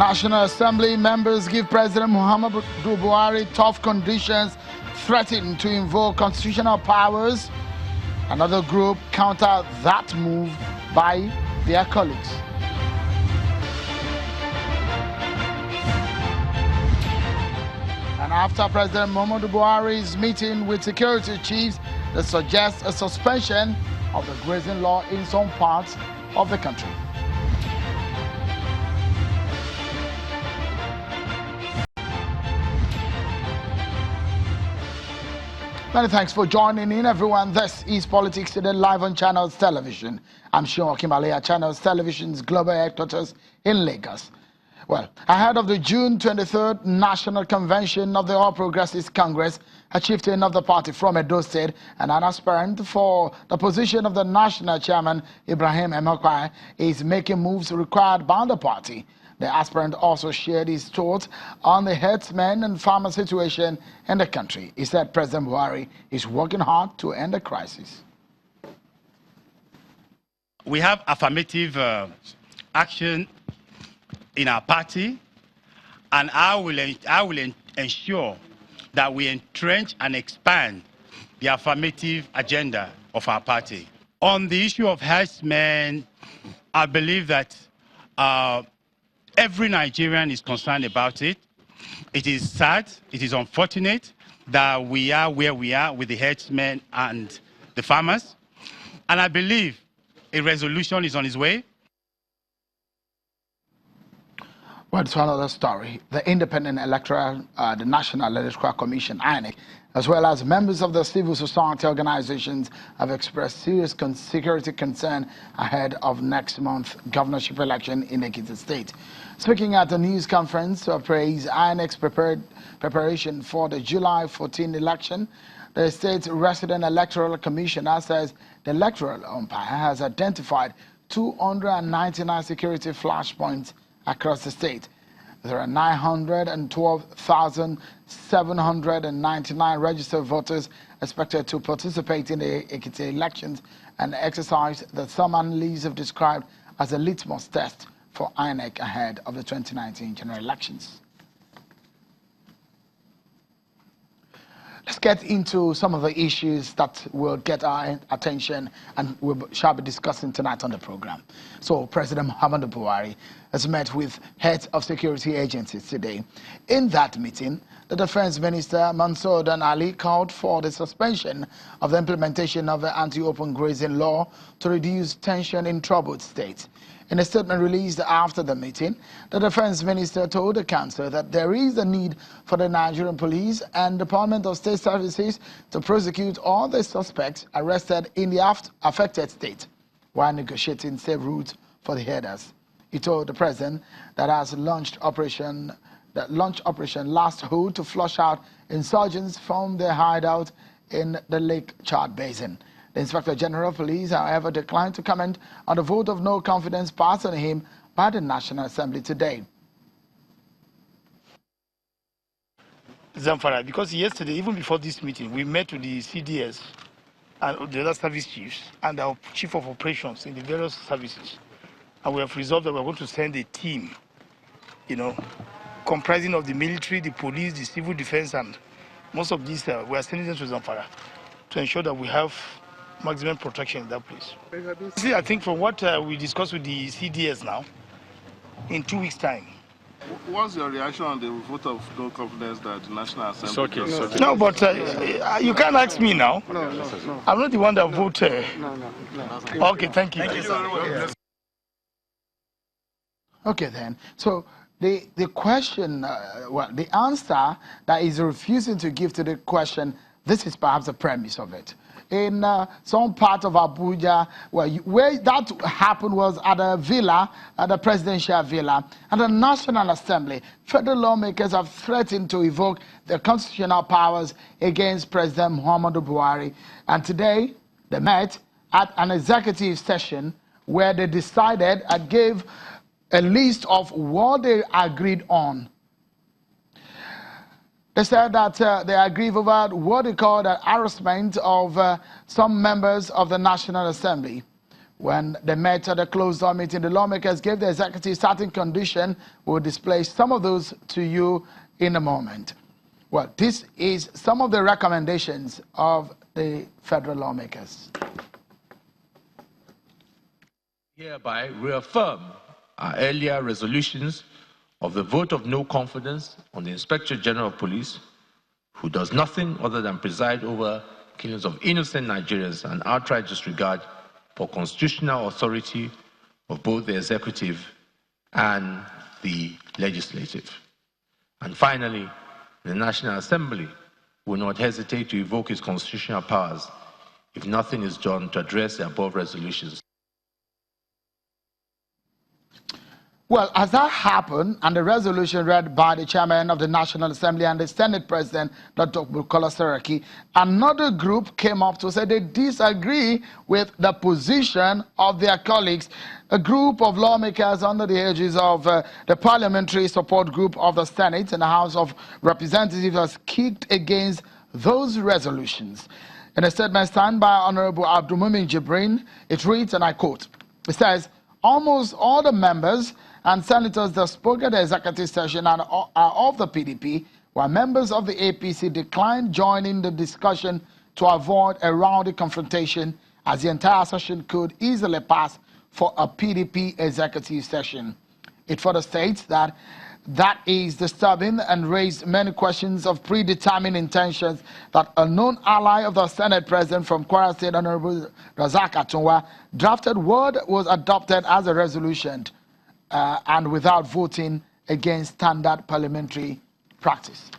National Assembly members give President Muhammadu Buhari tough conditions, threaten to invoke constitutional powers. Another group counter that move by their colleagues. And after President Muhammadu Buhari's meeting with security chiefs, they suggest a suspension of the grazing law in some parts of the country. Many thanks for joining in, everyone. This is Politics Today live on Channels Television. I'm Sean Kimbalea, Channels Television's global headquarters in Lagos. Well, ahead of the June 23rd National Convention of the All Progressives Congress, a chieftain of the party from Edo State and an aspirant for the position of the national chairman, Ibrahim Emekwai, is making moves required by the party. The aspirant also shared his thoughts on the herdsmen and farmer situation in the country. He said President Buhari is working hard to end the crisis. We have affirmative action in our party, and I will ensure that we entrench and expand the affirmative agenda of our party. On the issue of herdsmen, I believe that every Nigerian is concerned about it. It is sad, it is unfortunate that we are where we are with the herdsmen and the farmers. And I believe a resolution is on its way. Well, it's another story. The Independent Electoral, the National Electoral Commission, INEC, as well as members of the civil society organizations have expressed serious security concern ahead of next month's governorship election in Ekiti State. Speaking at a news conference to praise INEC's preparation for the July 14 election, the state's resident electoral commissioner says the electoral umpire has identified 299 security flashpoints across the state. There are 912,799 registered voters expected to participate in the Ekiti elections, an exercise that some analysts have described as a litmus test for INEC ahead of the 2019 general elections. Let's get into some of the issues that will get our attention and we shall be discussing tonight on the program. So, President Muhammadu Buhari has met with heads of security agencies today. In that meeting, the Defense Minister Mansour Dan Ali called for the suspension of the implementation of the anti-open grazing law to reduce tension in troubled states. In a statement released after the meeting, the Defense Minister told the Council that there is a need for the Nigerian Police and Department of State Services to prosecute all the suspects arrested in the affected state while negotiating safe routes for the herders. He told the President that has launched Operation Last Hold to flush out insurgents from their hideout in the Lake Chad Basin. The Inspector General of Police, however, declined to comment on the vote of no confidence passed on him by the National Assembly today. Zamfara, because yesterday, even before this meeting, we met with the CDS and the other service chiefs and our chief of operations in the various services. And we have resolved that we're going to send a team, comprising of the military, the police, the civil defense, and most of these, we are sending them to Zamfara to ensure that we have maximum protection in that place. See, I think from what we discussed with the CDS now, in 2 weeks' time. What's your reaction on the vote of no confidence that the National Assembly? It's okay. No, but you can't ask me now. No. I'm not the one that voted. No. Okay, thank you. Okay, then. So the question, the answer that is refusing to give to the question, this is perhaps the premise of it. In some part of Abuja, where that happened was at a villa, at the presidential villa, and the National Assembly. Federal lawmakers have threatened to evoke their constitutional powers against President Muhammadu Buhari. And today, they met at an executive session where they decided and gave a list of what they agreed on. They said that they agreed over what they call the harassment of some members of the National Assembly. When they met at a closed-door meeting, the lawmakers gave the executive certain condition. We'll display some of those to you in a moment. Well, this is some of the recommendations of the federal lawmakers. Hereby reaffirm our earlier resolutions of the vote of no confidence on the Inspector General of Police, who does nothing other than preside over killings of innocent Nigerians and outright disregard for constitutional authority of both the executive and the legislative. And finally, the National Assembly will not hesitate to evoke its constitutional powers if nothing is done to address the above resolutions. Well, as that happened, and the resolution read by the chairman of the National Assembly and the Senate President, Dr. Bukola Saraki, another group came up to say they disagree with the position of their colleagues. A group of lawmakers under the aegis of the Parliamentary Support Group of the Senate and the House of Representatives has kicked against those resolutions. In a statement signed by Honorable Abdulmumin Jibrin, it reads, and I quote, it says, almost all the members and senators that spoke at the executive session and are of the PDP, while members of the APC declined joining the discussion to avoid a rowdy confrontation, as the entire session could easily pass for a PDP executive session. It further states that that is disturbing and raised many questions of predetermined intentions that a known ally of the Senate President from Kwara State, Honorable Razak Atunwa, drafted what was adopted as a resolution and without voting against standard parliamentary practice.